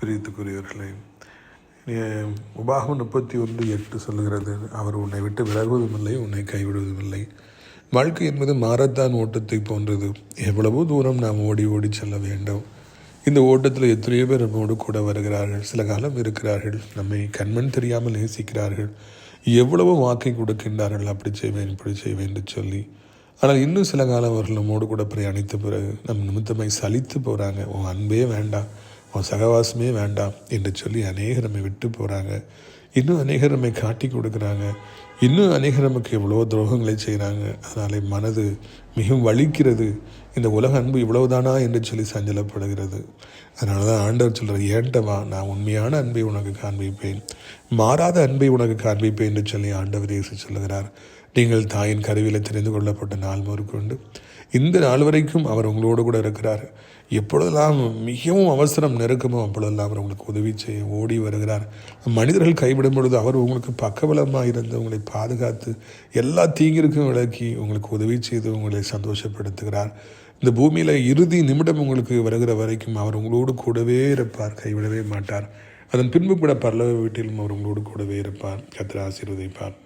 பிரியத்துக்குரியவர்களே, உபாகம் 31:8 சொல்லுகிறது, அவர் உன்னை விட்டு விலகுவதும் இல்லை, உன்னை கைவிடுவதும் இல்லை. வாழ்க்கை என்பது மாரத்தான் ஓட்டத்தை போன்றது. எவ்வளவோ தூரம் நாம் ஓடி ஓடி செல்ல வேண்டும். இந்த ஓட்டத்தில் எத்தனையோ பேர் நம்மோடு கூட வருகிறார்கள், சில காலம் இருக்கிறார்கள், நம்மை கண்மண் தெரியாமல் நேசிக்கிறார்கள், எவ்வளவோ வாக்கை கொடுக்கின்றார்கள், அப்படி செய்வேன் இப்படி செய்வேன் என்று சொல்லி. ஆனால் இன்னும் சில காலம் அவர்கள் நம்மோடு கூட பிரயாணித்த பிறகு நம் நிமித்தமாய் சலித்து போகிறாங்க. உன் அன்பே வேண்டாம், உன் சகவாசமே வேண்டாம் என்று சொல்லி அநேகர் நம்மை விட்டு போகிறாங்க. இன்னும் அநேகர் நம்மை காட்டி கொடுக்குறாங்க. இன்னும் அநேகர் நமக்கு எவ்வளோ துரோகங்களை செய்கிறாங்க. அதனாலே மனது மிகவும் வலிக்கிறது. இந்த உலக அன்பு இவ்வளவுதானா என்று சொல்லி சஞ்சலப்படுகிறது. அதனால தான் ஆண்டவர் சொல்கிறார், ஏன்டவா, நான் உண்மையான அன்பை உனக்கு காண்பிப்பேன், மாறாத அன்பை உனக்கு காண்பிப்பேன் என்று சொல்லி ஆண்டவர் இயேசு சொல்லுகிறார். நீங்கள் தாயின் கருவியில் தெரிந்து கொள்ளப்பட்ட நாள் முதற்கொண்டு இந்த நாள் வரைக்கும் அவர் உங்களோடு கூட இருக்கிறார். எப்பொழுதெல்லாம் மிகவும் அவசரம் நெருக்கமோ அப்பொழுதெல்லாம் அவர் உங்களுக்கு உதவி செய்ய ஓடி வருகிறார். மனிதர்கள் கைவிடும் பொழுது அவர் உங்களுக்கு பக்கபலமாக இருந்து உங்களை பாதுகாத்து எல்லா தீங்கிற்கும் விலக்கி உங்களுக்கு உதவி செய்து உங்களை சந்தோஷப்படுத்துகிறார். இந்த பூமியில் இறுதி நிமிடம் உங்களுக்கு வருகிற வரைக்கும் அவர் உங்களோடு கூடவே இருப்பார், கைவிடவே மாட்டார். அதன் பின்பு கூட பரலோக வீட்டிலும் அவர் உங்களோடு கூடவே இருப்பார். கர்த்தர் ஆசீர்வதிப்பார்.